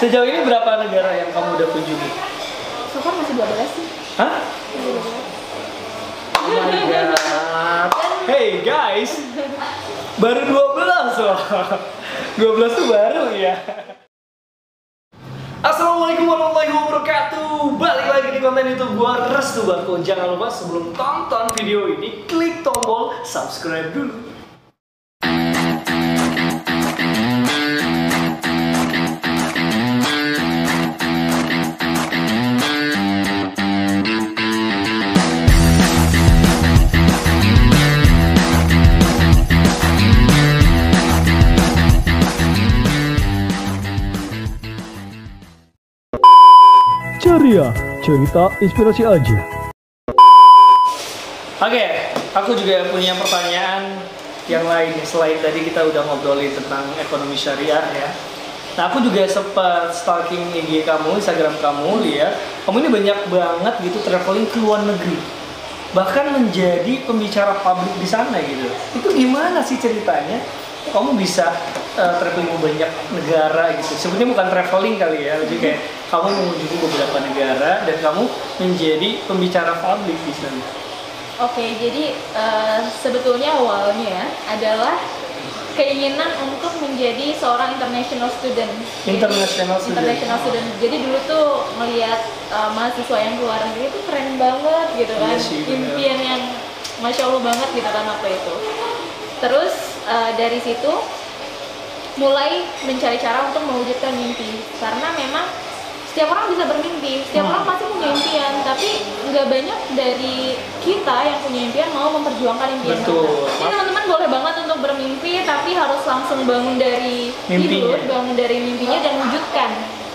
Sejauh ini berapa negara yang kamu udah kunjungi? So far masih 12 sih. Hah? Oh my god. Hey guys, baru 12 loh. 12 tuh baru ya. Assalamualaikum warahmatullahi wabarakatuh. Balik lagi di konten YouTube gua Restu Barko. Jangan lupa sebelum tonton video ini klik tombol subscribe dulu. Ceria, cerita inspirasi aja. Oke, aku juga punya pertanyaan yang lain selain tadi kita udah ngobrolin tentang ekonomi syariah ya. Nah, aku juga sempat stalking IG kamu, Instagram kamu, lihat kamu ini banyak banget gitu traveling ke luar negeri. Bahkan menjadi pembicara publik di sana gitu. Itu gimana sih ceritanya? Kamu bisa traveling ke banyak negara gitu. Sebenarnya bukan traveling kali ya, lebih kayak kamu mengunjungi beberapa negara dan kamu menjadi pembicara publik di sana. Oke, jadi sebetulnya awalnya adalah keinginan untuk menjadi seorang international student. International student. Jadi dulu tuh melihat mahasiswa yang keluar negeri itu keren banget gitu kan. Iya sih, impian yang masya Allah banget gitu kan waktu itu. Terus dari situ mulai mencari cara untuk mewujudkan mimpi, karena memang setiap orang bisa bermimpi, setiap orang pasti punya impian, tapi nggak banyak dari kita yang punya impian mau memperjuangkan impian kita. Jadi teman-teman boleh banget untuk bermimpi, tapi harus langsung bangun dari tidur, bangun dari mimpinya dan wujudkan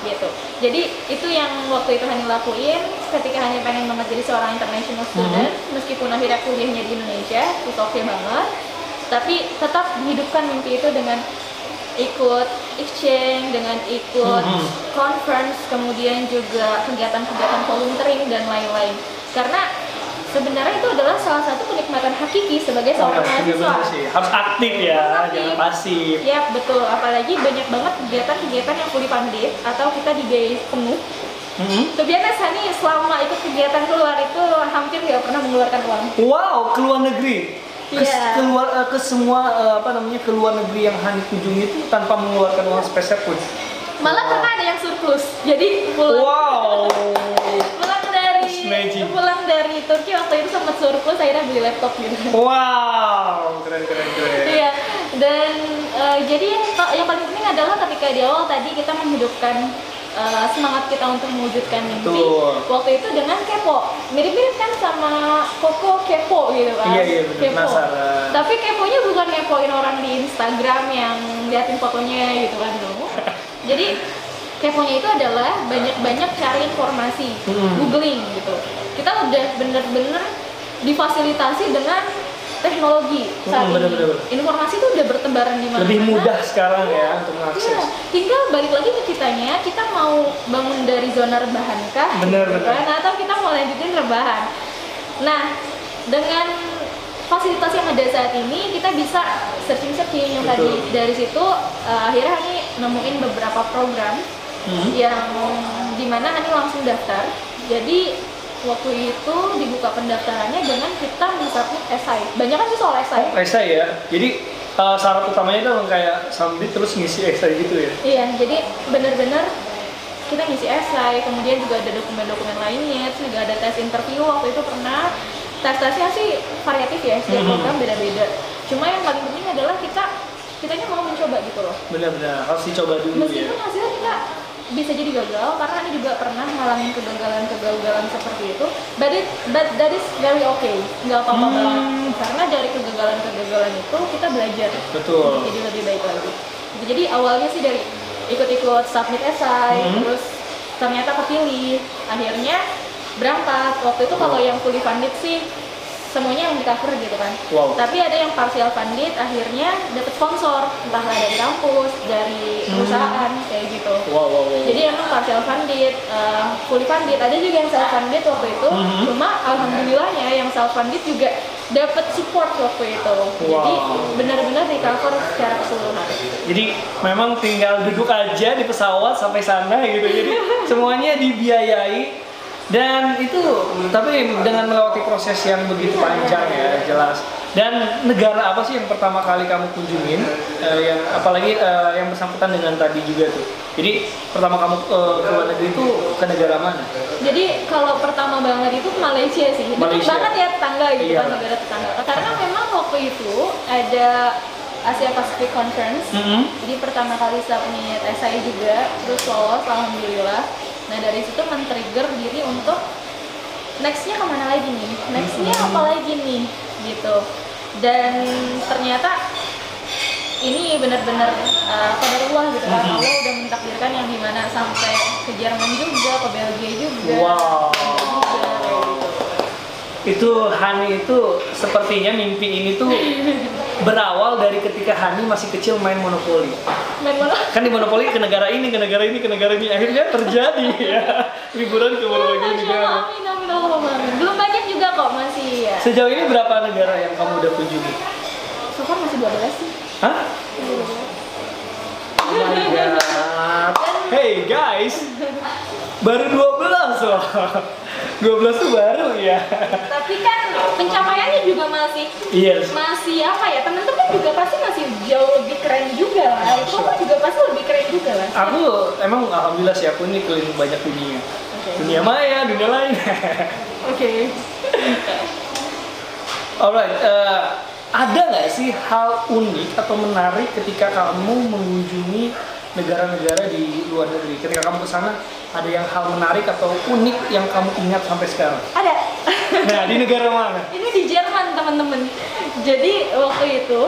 gitu. Jadi itu yang waktu itu Hani lakuin ketika Hani pengen banget jadi seorang international student, meskipun akhirnya kuliahnya di Indonesia, itu oke banget, tapi tetap menghidupkan mimpi itu dengan ikut exchange, dengan ikut conference, kemudian juga kegiatan-kegiatan volunteering dan lain-lain. Karena sebenarnya itu adalah salah satu kenikmatan hakiki sebagai seorang mahasiswa. Harus aktif ya, jangan pasif. Ya betul, apalagi banyak banget kegiatan-kegiatan yang fully funded atau kita dibiayai penuh. Kebiasaan Hani selama ikut kegiatan keluar itu hampir nggak pernah mengeluarkan uang. Wow, ke luar negeri. Ke semua ke luar negeri yang Hani kunjungi itu tanpa mengeluarkan uang spesial pun. Malah karena ada yang surplus. Jadi pulang dari Turki waktu itu sempat surplus, akhirnya beli laptop gitu. Wow, keren. Iya. Dan jadi yang paling penting adalah ketika di awal tadi kita menghidupkan semangat kita untuk mewujudkan mimpi. Waktu itu dengan kepo, mirip-mirip kan sama Koko kepo gitu kan. Iya benar. Tapi keponya bukan kepoin orang di Instagram yang liatin fotonya gitu kan dong. Jadi keponya itu adalah banyak-banyak cari informasi, googling gitu. Kita udah bener-bener difasilitasi dengan teknologi saat ini. Informasi itu udah bertebaran di mana-mana. Lebih mudah sekarang ya untuk mengakses. Iya, tinggal balik lagi ke kitanya, kita mau bangun dari zona rebahankah? Bener. Atau kita mau lanjutin rebahan. Nah, dengan fasilitas yang ada saat ini, kita bisa searching yang tadi. Dari situ akhirnya Hani nemuin beberapa program yang dimana Hani langsung daftar. Jadi waktu itu dibuka pendaftarannya dengan kita men-submit esai. Banyak kan sih soal esai. Esai ya. Jadi syarat utamanya itu kayak submit terus ngisi esai gitu ya. Iya, jadi benar-benar kita ngisi esai, kemudian juga ada dokumen-dokumen lainnya, terus juga ada tes interview. Waktu itu pernah tes-tesnya sih variatif ya, setiap program beda-beda. Cuma yang paling penting adalah kitanya mau mencoba gitu loh. Benar-benar harus dicoba dulu. Meskipun hasilnya kita bisa jadi gagal, karena ini juga pernah ngalamin kegagalan seperti itu, but that is very okay, nggak apa-apa banget, karena dari kegagalan itu kita belajar untuk jadi lebih baik lagi. Jadi awalnya sih dari ikut-ikut submit esai, terus ternyata kepilih, akhirnya berangkat. Waktu itu kalau yang fully funded sih semuanya yang di cover gitu kan. Tapi ada yang partial funded, akhirnya dapat sponsor, entahlah dari kampus, dari perusahaan kayak gitu. Jadi emang partial funded, fully funded, ada juga yang self funded waktu itu. Cuma alhamdulillahnya yang self funded juga dapat support waktu itu. Jadi benar-benar recover secara keseluruhan. Jadi memang tinggal duduk aja di pesawat sampai sana gitu. Jadi semuanya dibiayai dan itu tapi dengan melewati proses yang begitu panjang ya jelas. Dan negara apa sih yang pertama kali kamu kunjungin? Yang apalagi yang bersangkutan dengan tadi juga tuh. Jadi pertama kamu ke luar negeri itu ke negara mana? Jadi kalau pertama banget itu ke Malaysia sih. Deket banget ya tetangga gitu kan, negara tetangga. Karena memang waktu itu ada Asia Pacific Conference. Jadi pertama kali submit essay juga, terus lolos alhamdulillah. Nah dari situ men-trigger diri untuk nextnya kemana lagi nih? Nextnya apa lagi nih? Gitu. Dan ternyata ini benar-benar qadarullah gitu kan. Allah udah mentakdirkan yang dimana sampai ke Jerman juga, ke Belgia juga. Itu Hani itu sepertinya mimpi ini tuh berawal dari ketika Hani masih kecil main monopoli. Kan di monopoli ke negara ini, ke negara ini, ke negara ini, akhirnya terjadi ya liburan ke berbagai negara. Amin. Belum banyak juga kok masih ya. Sejauh ini berapa negara yang kamu udah kunjungi? So far masih 12 sih. Hah? Oh my god. Hey guys, baru 12 loh. 12 tuh baru ya. Tapi kan pencapaiannya juga masih masih apa ya, teman-teman juga pasti masih jauh lebih keren juga lah. Kamu juga pasti lebih keren juga lah. Aku emang alhamdulillah sih aku ini keliling banyak dunia. Dunia maya, dunia lain. Oke. Alright, ada nggak sih hal unik atau menarik ketika kamu mengunjungi negara-negara di luar negeri? Ketika kamu ke sana, ada yang hal menarik atau unik yang kamu ingat sampai sekarang? Ada. Nah, di negara mana? Ini di Jerman, teman-teman. Jadi waktu itu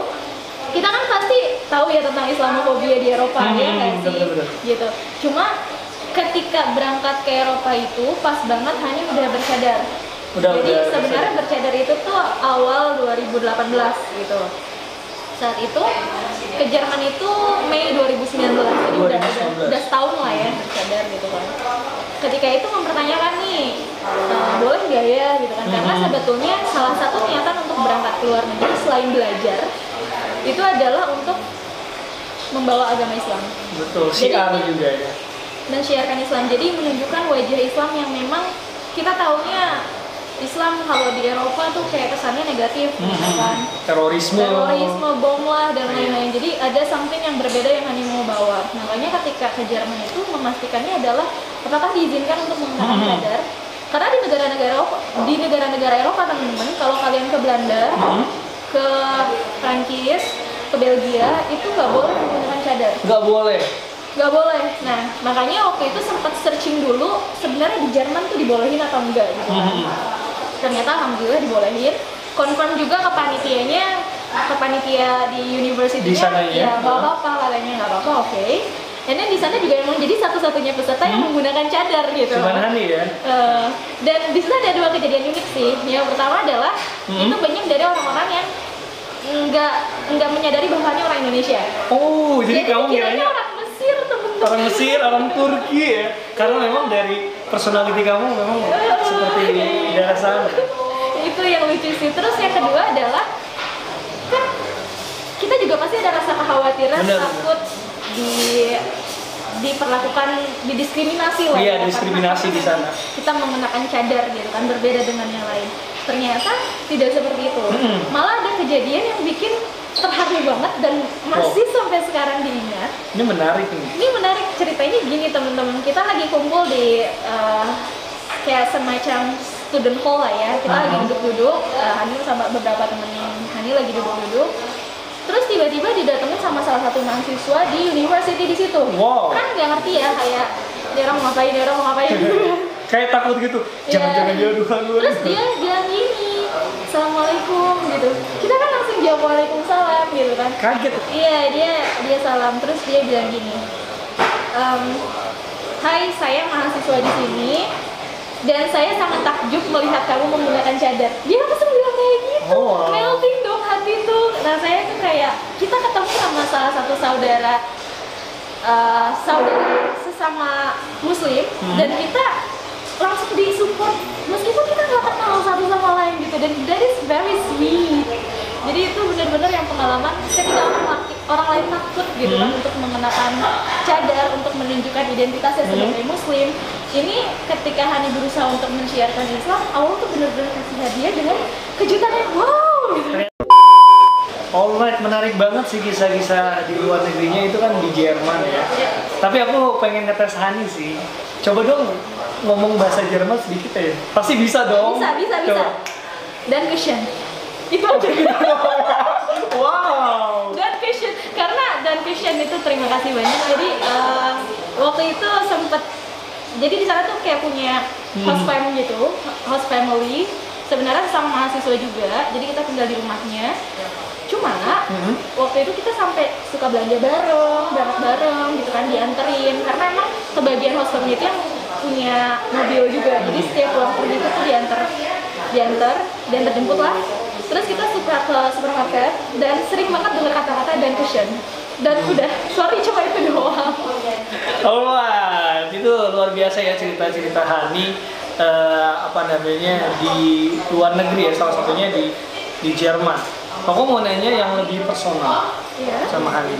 kita kan pasti tahu ya tentang Islamofobia di Eropa, ya nggak sih? Betul. Gitu. Cuma ketika berangkat ke Eropa itu pas banget Hani udah bercadar. Jadi sebenarnya bercadar itu tuh awal 2018 gitu. Saat itu ke Jerman itu Mei 2019, jadi udah setahun lah ya bercadar gitu kan. Ketika itu mempertanyakan nih, boleh nggak ya gitu kan? Karena sebetulnya salah satu niatan untuk berangkat ke luar negeri selain belajar itu adalah untuk membawa agama Islam. Betul, syiar juga ya. Dan syiarkan Islam, jadi menunjukkan wajah Islam yang memang kita taunya Islam kalau di Eropa tuh kayak kesannya negatif, kan? Terorisme, bom lah dan lain-lain. Jadi ada something yang berbeda yang Hani mau bawa. Makanya ketika ke Jerman itu memastikannya adalah apakah diizinkan untuk menggunakan cadar. Karena di negara-negara Eropa teman-teman, kalau kalian ke Belanda, ke Prancis, ke Belgia itu nggak boleh menggunakan cadar. Nggak boleh. Nah, makanya waktu itu sempat searching dulu sebenarnya di Jerman tuh dibolehin atau enggak gitu kan. Ternyata alhamdulillah dibolehin. Confirm juga ke panitia di university-nya ya nggak apa-apa, katanya nggak apa-apa, oke. Dan di sana juga emang jadi satu-satunya peserta yang menggunakan cadar gitu. Cuman Hani ya. Dan di sana ada dua kejadian unik sih. Yang pertama adalah itu banyak dari orang-orang yang nggak menyadari bahwa orang Indonesia. Oh, jadi kamu kiranya orang Mesir, temen-temen. Orang Mesir, orang Turki ya. Karena memang dari personality kamu memang seperti daerah sana. Itu yang lucu sih. Terus yang kedua adalah kan kita juga pasti ada rasa kekhawatiran takut diperlakukan, didiskriminasi lah. Iya, diskriminasi di sana. Kita mengenakan cadar gitu kan, berbeda dengan yang lain. Ternyata tidak seperti itu. Malah ada kejadian yang bikin terharu banget dan masih sampai sekarang diingat. Ini menarik nih. Ini menarik, ceritanya gini teman-teman. Kita lagi kumpul di kayak semacam student hall lah ya. Kita lagi duduk-duduk, Hani sama beberapa temennya Hani lagi duduk-duduk. Terus tiba-tiba didatengin sama salah satu mahasiswa di university di situ. Kan nggak ngerti ya, kayak dia orang mau ngapain, kayak takut gitu. Jangan-jangan dia duluan. Terus dia bilang gini, assalamualaikum gitu. Kita kan langsung jawab waalaikumsalam gitu kan. Kaget. Iya, dia salam. Terus dia bilang gini, hai, saya mahasiswa di sini dan saya sangat takjub melihat kamu menggunakan cadar. Dia langsung bilang kayak gitu. Melting dong hati tuh. Nah saya tuh kayak kita ketemu sama salah satu saudara sesama muslim dan kita langsung disupport meskipun kita nggak kenal satu sama lain gitu. gitu, dan that is very sweet. Jadi itu benar-benar yang pengalaman ketika orang lain takut gitu kan untuk mengenakan cadar, untuk menunjukkan identitasnya sebagai muslim. Ini ketika Hani berusaha untuk mensiarkan Islam, awal tuh benar-benar kasih hadiah dengan kejutan yang wow gitu. Alright, menarik banget sih kisah-kisah di luar negerinya itu kan di Jerman ya. Tapi aku pengen ngetes Hani sih. Coba dong ngomong bahasa Jerman sedikit ya. Pasti bisa dong. Bisa. Coba. Dan cushion. Itu aja. Wow. Dan cushion, karena dan cushion itu terima kasih banyak. Jadi waktu itu sempet, jadi di sana tuh kayak punya host family gitu, host family. Sebenarnya sama mahasiswa juga. Jadi kita tinggal di rumahnya. Cuma waktu itu kita sampai suka belanja bareng, berangkat bareng gitu kan, dianterin. Karena emang kebagian host family itu yang punya mobil juga. Jadi setiap pulang pergi itu tuh diantar jemput lah. Terus kita suka ke supermarket dan sering banget dengar kata-kata dan cushion. Dan udah, sorry cuma itu doang. Alright, itu luar biasa ya cerita-cerita Hani di luar negeri ya, salah satunya di Jerman. Aku mau nanya yang lebih personal sama Hani.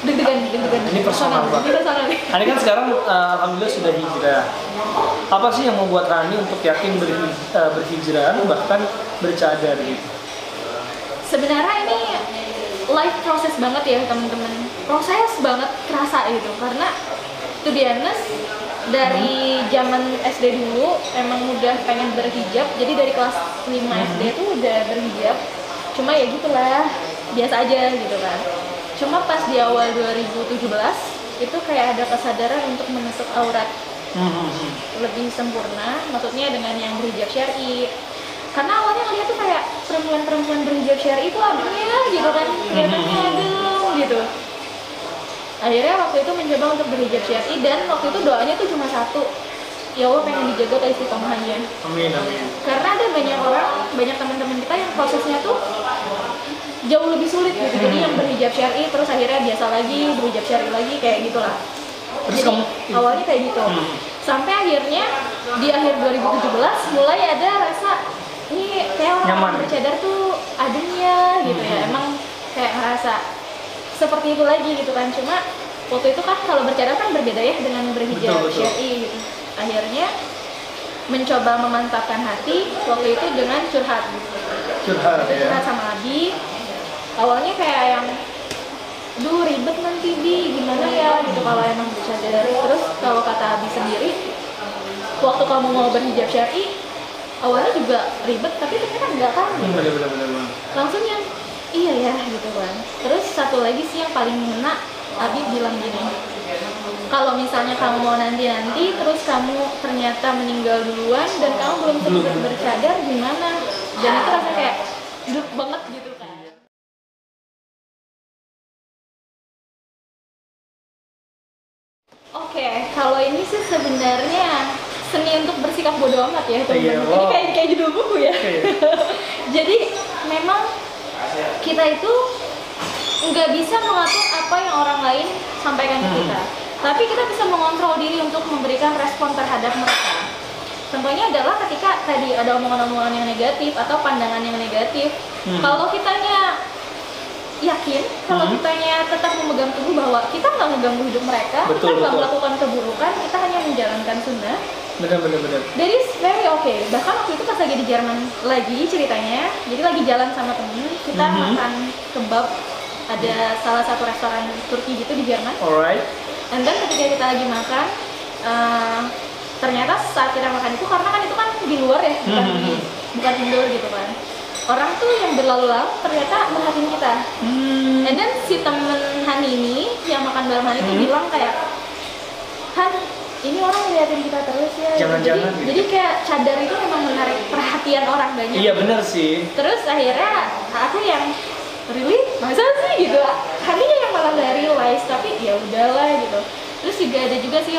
Deg-degan. Ini personal banget. Hani kan sekarang alhamdulillah sudah hijrah. Apa sih yang membuat Hani untuk yakin berhijrah bahkan bercadar gitu? Sebenarnya ini life proses banget ya teman-teman. Proses banget kerasa gitu, karena to be honest, dari zaman SD dulu emang udah pengen berhijab. Jadi dari kelas 5 SD tuh udah berhijab. Cuma ya gitulah, biasa aja gitu kan. Cuma pas di awal 2017 itu kayak ada kesadaran untuk menutup aurat lebih sempurna, maksudnya dengan yang berhijab syar'i. Karena awalnya ngeliat tuh kayak perempuan-perempuan berhijab syar'i itu ademnya gitu kan, kelihatannya adem gitu. Akhirnya waktu itu mencoba untuk berhijab syar'i, dan waktu itu doanya tuh cuma satu, ya Allah pengen dijaga keistiqomahannya. Amin. Karena ada banyak teman-teman kita yang prosesnya tuh jauh lebih sulit gitu. Jadi yang berhijab syar'i terus akhirnya biasa lagi, berhijab syar'i lagi, kayak gitulah. Jadi awalnya kayak gitu. Sampai akhirnya di akhir 2017 mulai ada rasa ini kayak orang bercadar tuh ademnya gitu ya. Emang kayak ngerasa seperti itu lagi gitu kan. Cuma waktu itu kan kalau bercadar kan berbeda ya dengan berhijab syar'i gitu. Akhirnya mencoba memantapkan hati waktu itu dengan curhat sama Abi. Awalnya kayak yang ribet nanti gimana ya gitu kalau emang bercadar. Terus kalau kata Abi sendiri, waktu kamu mau berhijab syar'i awalnya juga ribet, tapi ternyata enggak kan gitu. Langsung yang iya ya gitu kan. Terus satu lagi sih yang paling ngena, Abi bilang gini, kalau misalnya kamu mau nanti terus kamu ternyata meninggal duluan dan kamu belum sempat bercadar gimana? Dan itu rasanya kayak duduk banget gitu kan. Oke, kalau ini sih sebenarnya seni untuk bersikap bodoh amat ya teman-teman. Ini kayak judul buku ya. Jadi memang kita itu nggak bisa mengatur apa yang orang lain sampaikan ke kita, tapi kita bisa mengontrol diri untuk memberikan respon terhadap mereka. Contohnya adalah ketika tadi ada omongan-omongan yang negatif atau pandangan yang negatif. Kalau kitanya yakin, kalau kitanya tetap memegang teguh bahwa kita nggak mengganggu hidup mereka, kita nggak melakukan keburukan, kita hanya menjalankan sunnah. Benar. That is very okay. Bahkan waktu itu pas lagi di Jerman lagi ceritanya, jadi lagi jalan sama temen, kita makan kebab, ada salah satu restoran Turki gitu di Jerman. Alright. And then ketika kita lagi makan, ternyata saat kita makan itu, karena kan itu kan di luar ya, bukan indoor gitu kan. Orang tuh yang berlalu lalang ternyata merhatiin kita. And then si temen Hani ini yang makan bareng Hani itu bilang kayak, Han, ini orang ngeliatin kita terus ya. Jangan-jangan jadi kayak cadar itu memang menarik perhatian orang banyak. Iya benar sih. Terus akhirnya aku yang really masa sih gitu. Haninya yang malah nggak realize, tapi ya udahlah gitu. Terus juga ada juga sih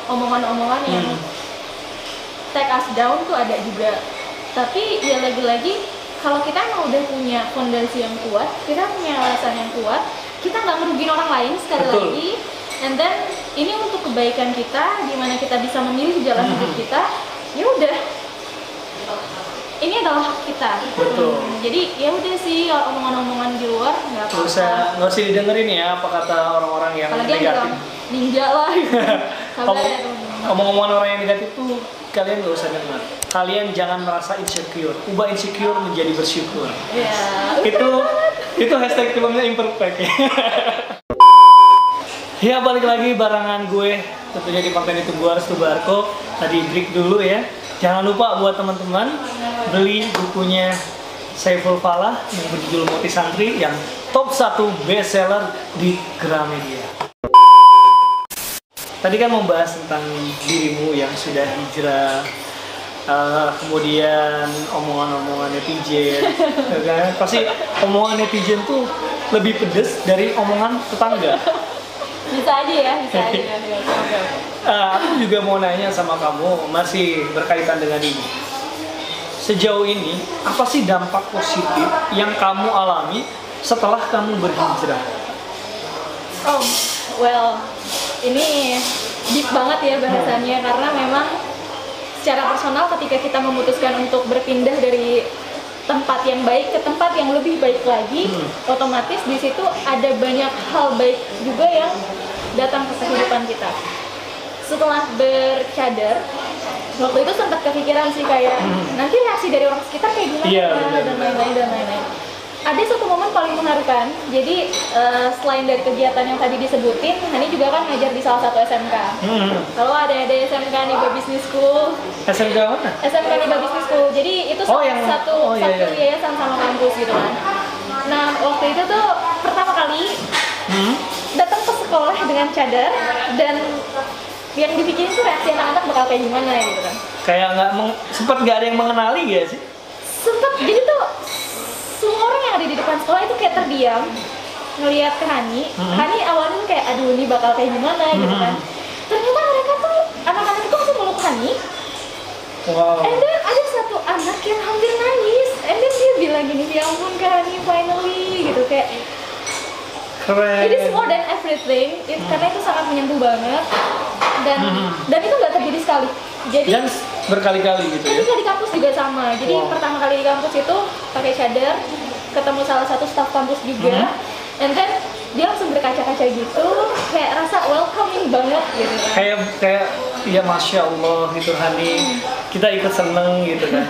omongan-omongan yang take us down tuh ada juga. Tapi ya lagi-lagi kalau kita emang udah punya fondasi yang kuat, kita punya alasan yang kuat, kita nggak merugiin orang lain sekali lagi. And then ini untuk kebaikan kita, gimana kita bisa memilih jalan hidup kita, ya udah. ini adalah hak kita. Betul. Jadi ya udah sih omongan-omongan di luar nggak apa-apa. Nggak usah didengerin ya apa kata orang-orang yang Apalagi yang negatif. bilang ninja lah. Sabar ya teman-teman. Omong-omongan orang yang negatif tuh kalian nggak usah dengar. Kalian jangan merasa insecure. Ubah insecure menjadi bersyukur. Ya. Itu hashtag filmnya Imperfect ya. Ya balik lagi barengan gue tentunya di konten itu gue harus Barko. Tadi break dulu ya. Jangan lupa buat teman-teman beli bukunya Saiful Falah yang berjudul Moti Santri yang top 1 bestseller di Gramedia. Tadi kan membahas tentang dirimu yang sudah hijrah, kemudian omongan-omongan netizen, kan? Pasti omongan netizen tuh lebih pedes dari omongan tetangga. Bisa aja ya, bisa aja. Aku juga mau nanya sama kamu, masih berkaitan dengan ini. Sejauh ini, apa sih dampak positif yang kamu alami setelah kamu berhijrah? Oh, well, ini deep banget ya bahasannya karena memang secara personal ketika kita memutuskan untuk berpindah dari tempat yang baik ke tempat yang lebih baik lagi, otomatis di situ ada banyak hal baik juga yang datang ke kehidupan kita. Setelah bercadar, waktu itu sempat kepikiran sih kayak nanti reaksi dari orang sekitar kayak gimana dan lain-lain. Ada satu momen paling mengharukan. Jadi selain dari kegiatan yang tadi disebutin, Hani juga kan ngajar di salah satu SMK. Kalau ada SMK Niba Business School. SMK mana? SMK Niba Business School. Jadi itu satu yayasan sama kampus gitu kan. Nah waktu itu tuh pertama kali datang ke sekolah dengan cadar dan yang dipikirin tuh reaksi anak-anak bakal kayak gimana gitu kan. Kayak sempat nggak ada yang mengenali gak sih? Sempet, jadi tuh semua orang yang ada di depan sekolah itu kayak terdiam ngelihat ke Hani. Hani awalnya tuh kayak aduh ini bakal kayak gimana gitu kan. Ternyata mereka tuh anak-anak itu langsung meluk Hani. Wow. And then ada satu anak yang hampir nangis. And then dia bilang gini, ya ampun Kak Hani finally gitu kayak. Keren. It is more than everything. Karena itu sangat menyentuh banget. Dan itu nggak terjadi sekali. Jadi dan berkali-kali gitu ya. Ketika di kampus juga sama. Jadi pertama kali di kampus itu pakai cadar, ketemu salah satu staf kampus juga, and then dia langsung berkaca-kaca gitu, kayak rasa welcoming banget gitu kan. Kayak ya masya Allah gitu Hani, kita ikut seneng gitu kan.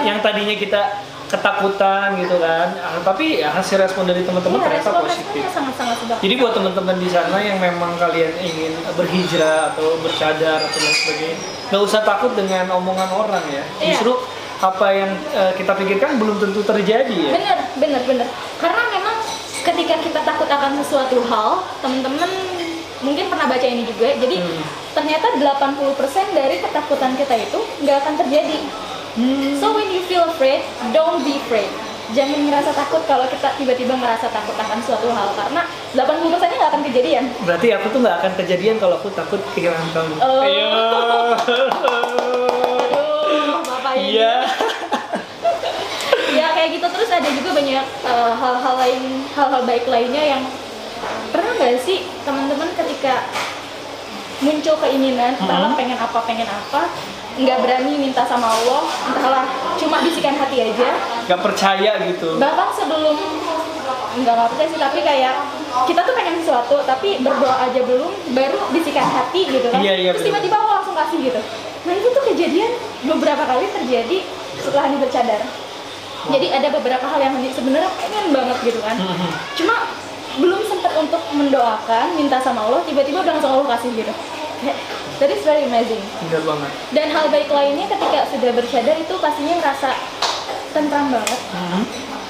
Yang tadinya kita ketakutan gitu kan, tapi ya hasil respon dari teman-teman ternyata positif. Sangat-sangat sedap. Jadi buat teman-teman di sana yang memang kalian ingin berhijrah atau bercadar atau lain sebagainya, nggak usah takut dengan omongan orang ya. Justru apa yang kita pikirkan belum tentu terjadi ya. Bener. Karena memang ketika kita takut akan sesuatu hal, teman-teman mungkin pernah baca ini juga. Jadi ternyata 80% dari ketakutan kita itu nggak akan terjadi. So when you feel afraid, don't be afraid. Jangan ngerasa takut kalau kita tiba-tiba ngerasa takut akan suatu hal karena 80%-nya nggak akan kejadian. Berarti aku tuh nggak akan kejadian kalau aku takut kehilangan kamu. Aduh, Bapak ini. Iya. Ya kayak gitu terus ada juga banyak hal-hal baik lainnya yang pernah nggak sih teman-teman ketika muncul keinginan, entahlah pengen apa, nggak berani minta sama Allah, entahlah cuma bisikan hati aja, nggak percaya gitu. Bahkan sebelum nggak percaya sih, tapi kayak kita tuh pengen sesuatu tapi berdoa aja belum, baru bisikan hati gitu kan. Terus tiba-tiba Allah langsung kasih gitu. Nah itu tuh kejadian beberapa kali terjadi setelah Hani bercadar. Jadi ada beberapa hal yang Hani sebenarnya pengen banget gitu kan, cuma belum sempat untuk mendoakan, minta sama Allah, tiba-tiba udah langsung Allah kasih gitu. That is very amazing. Bener banget. Dan hal baik lainnya ketika sudah bercadar itu pastinya merasa tentram banget.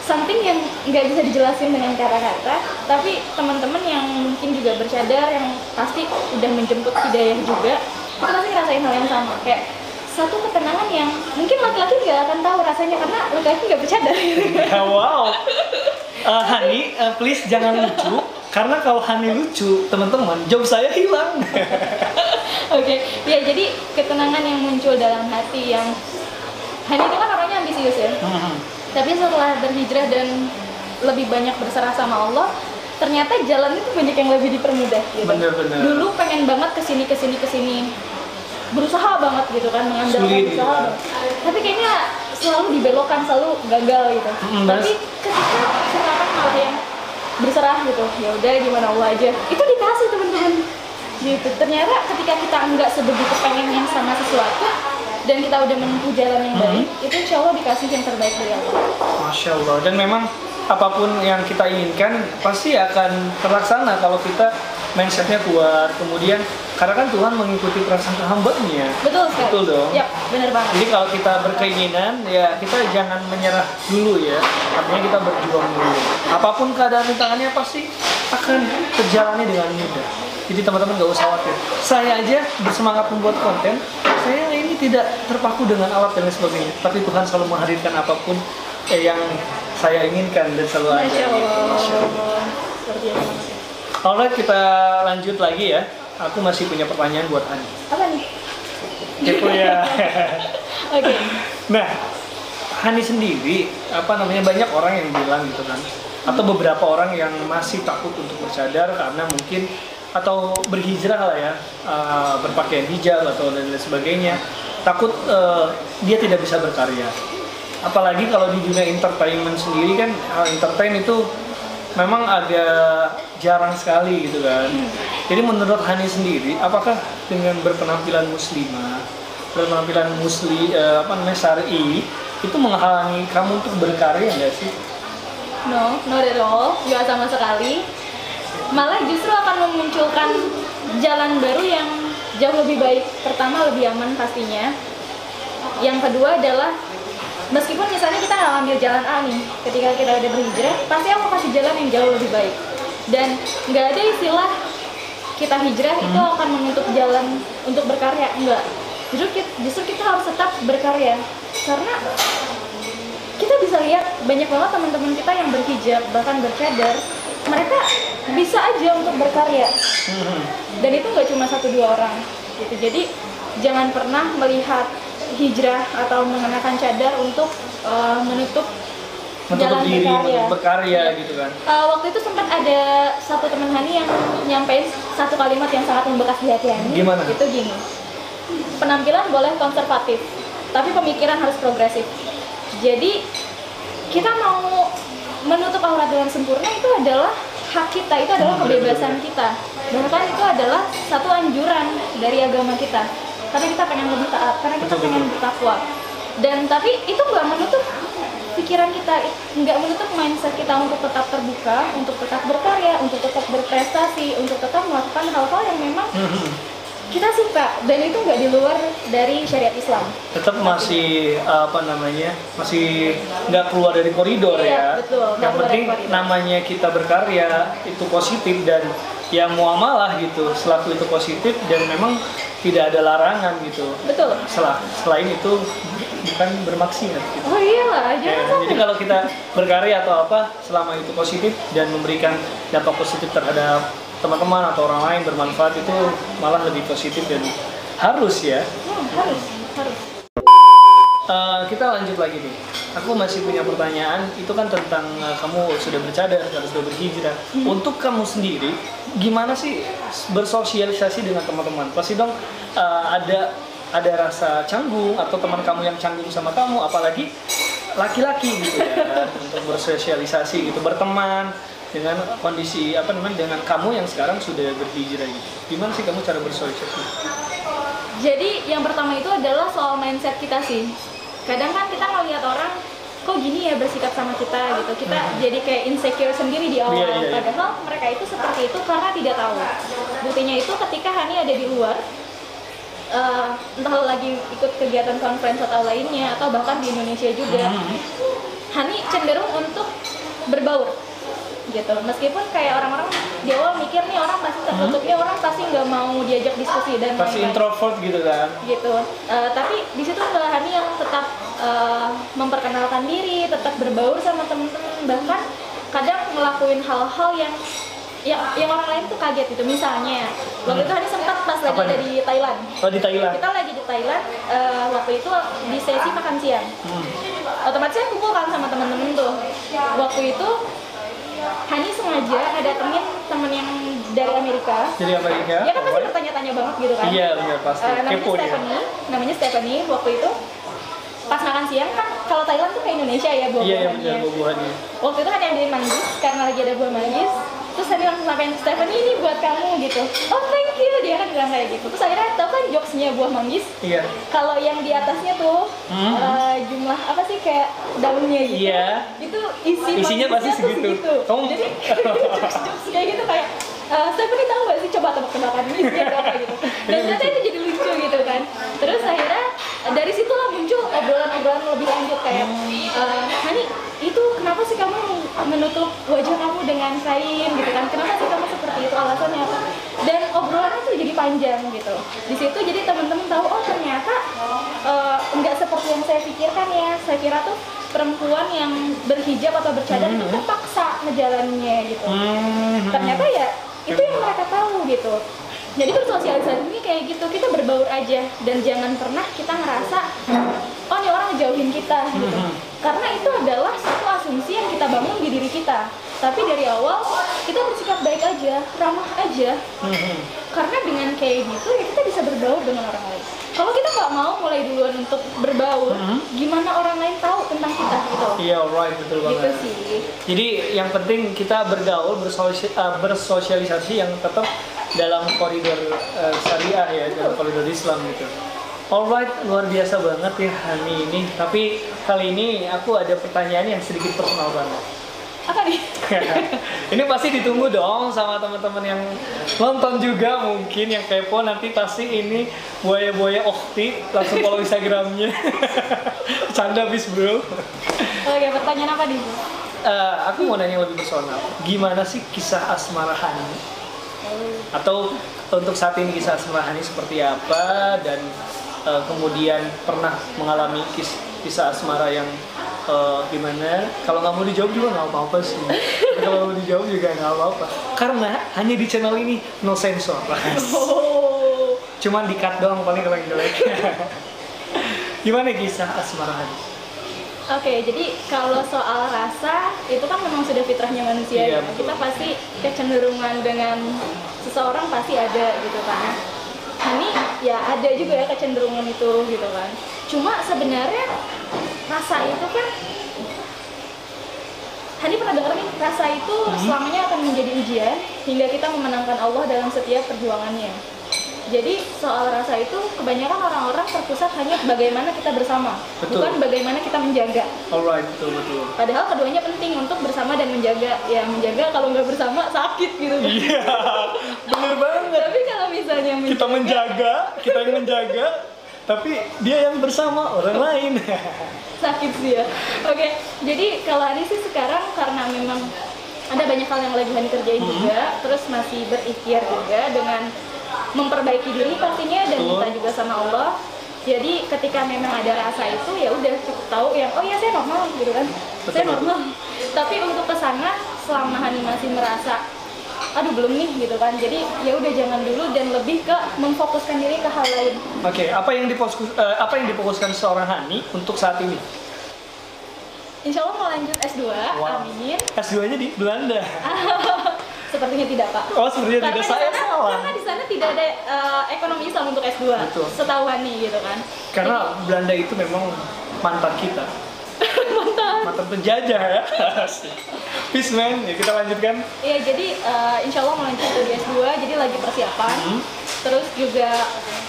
Something yang nggak bisa dijelasin dengan kata-kata, tapi teman-teman yang mungkin juga bercadar, yang pasti udah menjemput hidayah juga, itu pasti ngerasain hal yang sama. Kayak satu ketenangan yang mungkin laki-laki nggak akan tahu rasanya karena laki-laki nggak bercadar. Wow. Hani, please jangan lucu. Karena kalau Hani lucu, teman-teman, job saya hilang. Oke, ya jadi ketenangan yang muncul dalam hati yang Hani itu kan orangnya ambisius ya. Tapi setelah berhijrah dan lebih banyak berserah sama Allah, ternyata jalan itu banyak yang lebih dipermudah. Gitu. Bener. Dulu pengen banget kesini, berusaha banget gitu kan, mengandalkan usaha. Tapi kayaknya selalu dibelokkan, selalu gagal gitu. Tapi ketika sekarang malah yang berserah gitu, ya udah gimana Allah aja, itu dikasih teman-teman gitu. Ternyata ketika kita nggak sebegitu pengennya sama sesuatu dan kita udah menempuh jalan yang baik, itu insya Allah dikasih yang terbaik dari Allah. Masya Allah. Dan memang apapun yang kita inginkan pasti akan terlaksana kalau kita mindsetnya kuat. Kemudian karena kan Tuhan mengikuti perasaan hamba-Nya. Betul sekali. Betul dong. Yap, benar banget. Jadi kalau kita berkeinginan, ya kita jangan menyerah dulu ya. Artinya kita berjuang dulu. Apapun keadaan rintangannya pasti akan terjalani dengan mudah. Jadi teman-teman gak usah khawatir. Saya aja bersemangat membuat konten, saya ini tidak terpaku dengan alat dan lain sebagainya. Tapi Tuhan selalu menghadirkan apapun yang saya inginkan dan selalu ada. Masya Allah. Masya Allah. Seperti itu. Alright, kita lanjut lagi ya. Aku masih punya pertanyaan buat Hani. Apa nih? Gitu ya. Oke. Nah, Hani sendiri, banyak orang yang bilang gitu kan, atau beberapa orang yang masih takut untuk bercadar karena mungkin atau berhijrah lah ya, berpakaian hijab atau dan lain sebagainya, takut dia tidak bisa berkarya. Apalagi kalau di dunia entertainment sendiri kan, entertain itu memang agak jarang sekali gitu kan. Jadi menurut Hani sendiri, apakah dengan berpenampilan muslimah, berpenampilan syar'i itu menghalangi kamu untuk berkarya nggak sih? No, not at all, nggak sama sekali. Malah justru akan memunculkan jalan baru yang jauh lebih baik. Pertama, lebih aman pastinya. Yang kedua adalah, meskipun misalnya kita nggak ngambil jalan A nih, ketika kita udah berhijrah, pasti aku kasih jalan yang jauh lebih baik. Dan nggak ada istilah kita hijrah itu akan menutup jalan untuk berkarya, enggak. Justru kita harus tetap berkarya. Karena kita bisa lihat banyak banget teman-teman kita yang berhijab, bahkan bercadar, mereka bisa aja untuk berkarya. Dan itu nggak cuma 1-2 orang gitu. Jadi jangan pernah melihat hijrah atau mengenakan cadar untuk menutup jalan diri berkarya. untuk berkarya gitu kan. Waktu itu sempat ada satu teman Hani yang nyampein satu kalimat yang sangat membekas di hati Hani. Gimana? Itu gini, penampilan boleh konservatif, tapi pemikiran harus progresif. Jadi kita mau menutup aurat dengan sempurna itu adalah hak kita, itu adalah kebebasan kita. Bahkan itu adalah satu anjuran dari agama kita. Karena kita pengen lebih taat, karena kita pengen bertakwa. Dan tapi itu nggak menutup pikiran kita, nggak menutup mindset kita untuk tetap terbuka, untuk tetap berkarya, untuk tetap berprestasi, untuk tetap melakukan hal-hal yang memang kita suka, dan itu nggak di luar dari syariat Islam. Tetap masih masih nggak keluar dari koridor ya. Betul. Yang penting namanya kita berkarya itu positif dan ya muamalah gitu. Selaku itu positif dan memang tidak ada larangan gitu. Betul. Selain itu bukan bermaksiat gitu. Oh iyalah, Jadi kalau kita berkarya atau apa, selama itu positif dan memberikan dampak positif terhadap teman-teman atau orang lain, bermanfaat, itu malah lebih positif dan harus ya. Harus. Kita lanjut lagi nih. Aku masih punya pertanyaan, itu kan tentang kamu sudah bercadar, sudah berhijrah. Untuk kamu sendiri, gimana sih bersosialisasi dengan teman-teman? Pasti dong ada rasa canggung atau teman kamu yang canggung sama kamu, apalagi laki-laki gitu ya, untuk bersosialisasi gitu, berteman dengan kondisi dengan kamu yang sekarang sudah berhijrah gitu. Gimana sih kamu cara bersosialisasi? Jadi yang pertama itu adalah soal mindset kita sih. Kadang kan kita ngelihat orang kok gini ya bersikap sama kita gitu, kita jadi kayak insecure sendiri di awal. Padahal mereka itu seperti itu karena tidak tahu. Buktinya itu ketika Hani ada di luar, entah lagi ikut kegiatan conference atau lainnya, atau bahkan di Indonesia juga, Hani cenderung untuk berbaur gitu. Meskipun kayak orang-orang di awal mikir nih orang pasti tertutup, ya orang pasti nggak mau diajak diskusi dan pasti introvert gitu kan. Gitu. Tapi di situ Mbak Hani yang tetap memperkenalkan diri, tetap berbaur sama temen-temen, bahkan kadang ngelakuin hal-hal yang orang lain tuh kaget gitu. Misalnya waktu itu Hani sempat pas lagi ada di Thailand. Oh, di Thailand. Kita lagi di Thailand, waktu itu di sesi makan siang. Otomatis saya kumpul kan sama temen-temen tuh. Waktu itu Hani sengaja ada temen yang dari Amerika. Dari Amerika? Ya kan pasti bertanya-tanya banget gitu kan. Iya, pasti. Namanya Stephanie. Waktu itu pas makan siang kan kalau Thailand tuh kayak Indonesia ya Iya, benar buah-buahannya. buah-buahannya. Waktu itu kan yang dari manggis, karena lagi ada buah manggis. Terus Hani langsung sampein, Stephanie ini buat kamu gitu. Oh thank you, dia kan bilang kayak gitu. Terus akhirnya tau kan jokesnya buah manggis. Iya. Kalau yang di atasnya tuh jumlah apa sih kayak daunnya gitu. Iya. Itu Isinya pasti mangisnya tuh segitu. Kamu Jadi jokes kayak gitu kayak Stephanie tahu gak sih coba tebak-tebakan ini isinya berapa gitu. Dan ternyata itu jadi lucu gitu kan. Terus akhirnya dari situlah muncul obrolan-obrolan lebih lanjut kayak Hani itu kenapa sih kamu menutup wajah kamu dengan kain gitu kan? Kenapa sih kamu seperti itu? Alasannya apa? Dan obrolannya tuh jadi panjang gitu. Di situ jadi teman-teman tahu oh ternyata nggak seperti yang saya pikirkan ya. Saya kira tuh perempuan yang berhijab atau bercadar itu terpaksa ngejalannya gitu. Ternyata ya itu yang mereka tahu gitu. Jadi bersosialisasi ini kayak gitu, kita berbaur aja dan jangan pernah kita ngerasa oh ini orang ngejauhin kita gitu. Karena itu adalah satu asumsi yang kita bangun di diri kita. Tapi dari awal kita bersikap baik aja, ramah aja. Karena dengan kayak gitu ya kita bisa berbaur dengan orang lain. Kalau kita nggak mau mulai duluan untuk berbaur, gimana orang lain tahu tentang kita gitu? Iya, alright, betul banget. Gitu sih. Jadi yang penting kita bergaul, bersosialisasi yang tetap dalam koridor syariah ya, dalam koridor Islam gitu. Alright, luar biasa banget ya Hani ini. Tapi kali ini aku ada pertanyaan yang sedikit personal banget. Apa nih? Ini pasti ditunggu dong sama teman-teman yang nonton juga mungkin yang kepo nanti pasti ini buaya-buaya Okti langsung follow Instagramnya. Canda bis bro. Oke, pertanyaan apa nih? Aku mau nanya lebih personal. Gimana sih kisah asmara Hani? Atau untuk saat ini kisah asmara Hani seperti apa dan kemudian pernah mengalami kisah asmara yang gimana? Kalau nggak mau dijawab juga nggak apa-apa sih. Kalau mau dijawab juga nggak apa-apa. Karena hanya di channel ini no sensor. Cuman di-cut doang paling kalau yang jelek. Gimana kisah asmara Hani? Oke, jadi kalau soal rasa itu kan memang sudah fitrahnya manusia Iya, ya. betul. Kita pasti kecenderungan dengan seseorang pasti ada gitu kan. Hani ya ada juga ya kecenderungan itu gitu kan. Cuma sebenarnya rasa itu kan Hani pernah dengar nih, rasa itu selamanya akan menjadi ujian hingga kita memenangkan Allah dalam setiap perjuangannya. Jadi soal rasa itu kebanyakan orang-orang terpusat hanya bagaimana kita bersama, Betul. bukan bagaimana kita menjaga. Alright, betul. Padahal keduanya penting untuk bersama dan menjaga. Ya menjaga kalau nggak bersama sakit gitu. Iya, bener banget. Tapi kalau misalnya Kita menjaga, kita yang menjaga, tapi dia yang bersama orang lain. sakit sih ya. Oke, jadi kalau Hani sih sekarang karena memang ada banyak hal yang lagi Hani kerjain juga, terus masih berikhtiar juga dengan memperbaiki diri pastinya dan minta juga sama Allah. Jadi ketika memang ada rasa itu ya udah cukup tahu yang oh ya saya normal gitu kan. Saya normal. Tapi untuk kesana selama Hani masih merasa aduh belum nih gitu kan. Jadi ya udah jangan dulu dan lebih ke memfokuskan diri ke hal lain. Oke, apa yang difokuskan seorang Hani untuk saat ini? Insya Allah mau lanjut S2, Wow. amin. S2-nya di Belanda. Sepertinya tidak Pak. Oh, sepertinya tidak. Saya di sana, salah. karena di sana tidak ada ekonomi Islam untuk S2. Betul. Setahu Hani gitu kan. Karena Belanda itu memang mantan kita. Mantan penjajah ya. Peace man, ya kita lanjutkan. Iya, jadi insya Allah mau lanjut studi S2, jadi lagi persiapan. Terus juga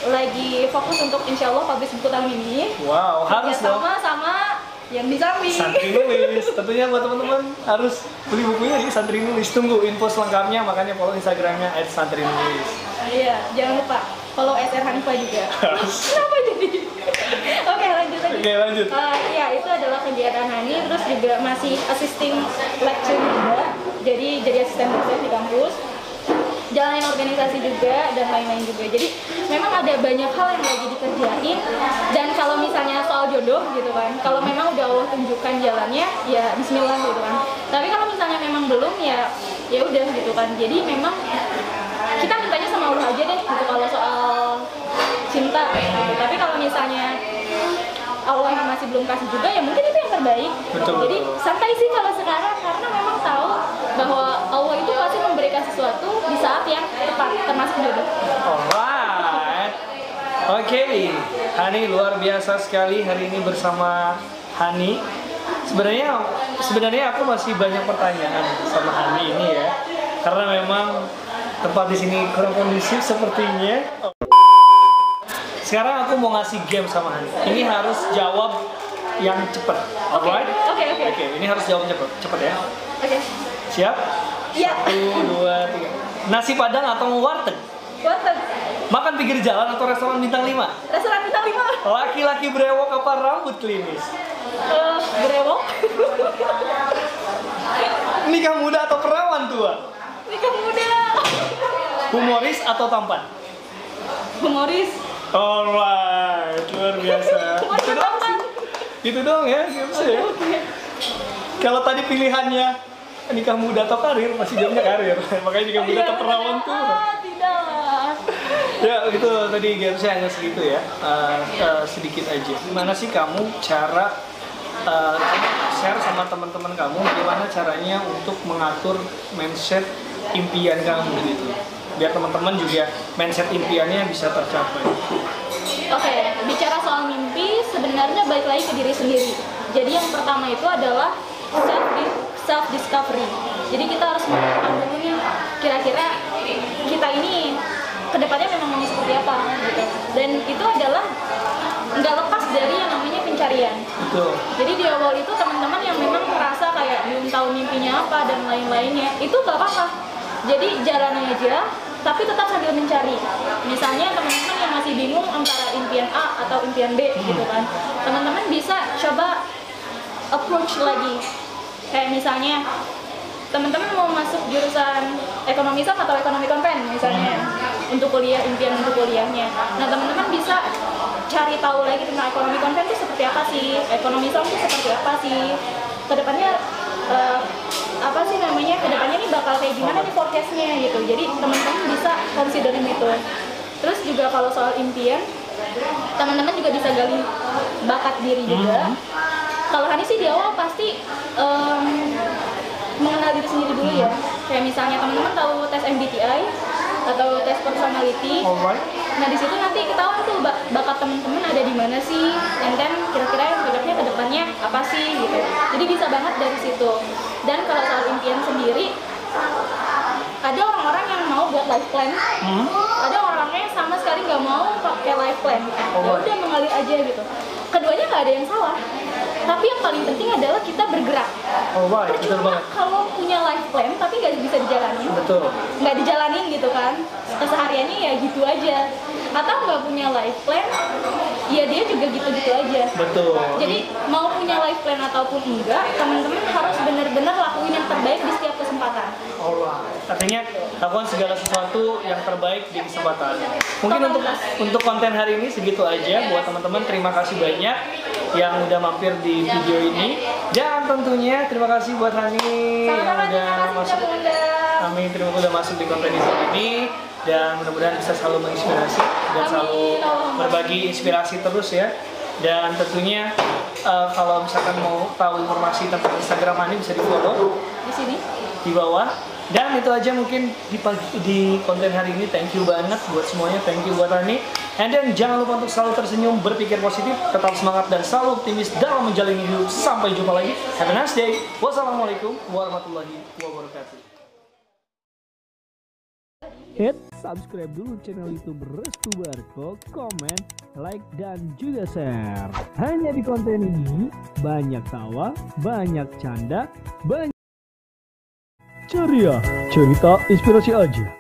lagi fokus untuk insya Allah publish buku tahun ini. Wow, harus dong. Sama yang di samping. Santri nulis, tentunya buat teman-teman harus beli bukunya di Santri Nulis. Tunggu info selengkapnya, makanya follow Instagramnya @santrinulis. Iya, jangan lupa follow SR Hanifah juga. Kenapa jadi? Oke, lanjut lagi. Oke, lanjut. Iya, itu adalah kegiatan Hani, terus juga masih assisting lecture juga. Jadi asisten dosen di kampus. Jalanin organisasi juga dan lain-lain juga. Jadi memang ada banyak hal yang lagi dikerjain. Dan kalau misalnya soal jodoh gitu kan, kalau memang udah Allah tunjukkan jalannya, ya Bismillah gitu kan. Tapi kalau misalnya memang belum ya udah gitu kan. Jadi memang kita mintanya sama Allah aja deh gitu kalau soal cinta. Gitu. Tapi kalau misalnya Allah yang masih belum kasih juga ya mungkin itu yang terbaik. Betul. Jadi santai sih kalau sekarang karena memang tahu bahwa Allah itu pasti memberikan sesuatu di saat yang tepat termasuk jodoh. Alright. Oke, Hani luar biasa sekali hari ini bersama Hani. Sebenarnya aku masih banyak pertanyaan sama Hani ini ya, karena memang tempat di sini kurang kondusif sepertinya. Sekarang aku mau ngasih game sama Hani. Ini harus jawab yang cepat. Alright? Oke, ini harus jawab cepat ya. Oke. Siap? Iya. 1, 2, 3. Nasi Padang atau warteg? Warteg. Makan pinggir jalan atau restoran bintang 5? Restoran bintang 5. Laki-laki brewok apa rambut klinis? Berewok. Nikah muda atau perawan tua? Nikah muda. Humoris atau tampan? Humoris. Alright, luar biasa. Itu doang sih. Itu doang ya, bisa ya. Kalau tadi pilihannya nikah muda atau karir, masih jawabnya karir. Makanya nikah muda atau perawan tua. Tidak. Ya, itu tadi gamesnya hanya segitu ya. Sedikit aja. Gimana sih kamu cara share sama teman-teman kamu gimana caranya untuk mengatur mindset impian kamu gitu, biar teman-teman juga mindset impiannya bisa tercapai. Oke, bicara soal mimpi sebenarnya balik lagi ke diri sendiri. Jadi yang pertama itu adalah self discovery. Jadi kita harus mengetahui dulu nih kira-kira kita ini kedepannya memang mau seperti apa gitu. Dan itu adalah nggak lepas dari yang namanya pencarian. Betul. Jadi di awal itu teman-teman yang memang merasa kayak belum tahu mimpinya apa dan lain-lainnya, itu nggak apa-apa. Jadi jalani aja, tapi tetap sambil mencari. Misalnya teman-teman yang masih bingung antara impian A atau impian B gitu kan, teman-teman bisa coba approach lagi. Kayak misalnya teman-teman mau masuk jurusan ekonomi Islam atau ekonomi konven misalnya untuk kuliah, impian untuk kuliahnya. Nah teman-teman bisa cari tahu lagi tentang ekonomi konven itu seperti apa sih, ekonomi Islam itu seperti apa sih, kedepannya apa sih namanya, kedepannya ini bakal kayak gimana nih forecastnya gitu. Jadi teman-teman bisa considering itu. Terus juga kalau soal impian, teman-teman juga bisa gali bakat diri juga. Kalau Hani sih di awal pasti mengenal diri sendiri dulu ya. Kayak misalnya teman-teman tahu tes MBTI atau tes personality. Nah di situ nanti ketahuan tuh bakat teman-teman ada di mana sih, and then kira-kira yang cocoknya ke depannya apa sih gitu. Jadi bisa banget dari situ. Dan kalau soal impian sendiri, ada orang-orang yang mau buat life plan, ada orang-orangnya yang sama sekali nggak mau pakai life plan. Ya udah mengalir aja gitu. Keduanya nggak ada yang salah. Tapi yang paling penting adalah kita bergerak. Percuma kalau punya life plan tapi nggak bisa dijalanin, nggak dijalanin gitu kan, kesehariannya ya gitu aja. Atau nggak punya life plan, ya dia juga gitu-gitu aja. Jadi mau punya life plan ataupun enggak, teman-teman harus benar-benar lakuin yang terbaik di setiap kesempatan. Artinya lakukan segala sesuatu yang terbaik di kesempatan. Mungkin untuk konten hari ini segitu aja buat teman-teman. Terima kasih banyak yang udah mampir di video ini, dan tentunya terima kasih buat Hani yang udah masuk. Amin, terima kasih udah masuk di konten ini, dan mudah-mudahan bisa selalu menginspirasi dan selalu berbagi inspirasi terus ya. Dan tentunya kalau misalkan mau tahu informasi tentang Instagram Hani bisa di follow di sini di bawah. Dan itu aja mungkin di konten hari ini. Thank you banget buat semuanya, thank you buat Hani. And then jangan lupa untuk selalu tersenyum, berpikir positif, tetap semangat dan selalu optimis dalam menjalani hidup. Sampai jumpa lagi. Have a nice day. Wassalamualaikum warahmatullahi wabarakatuh. Hit subscribe dulu channel YouTube Restu Barco, komen, like, dan juga share. Hanya di konten ini banyak tawa, banyak canda, banyak ceria, cerita inspirasi aja.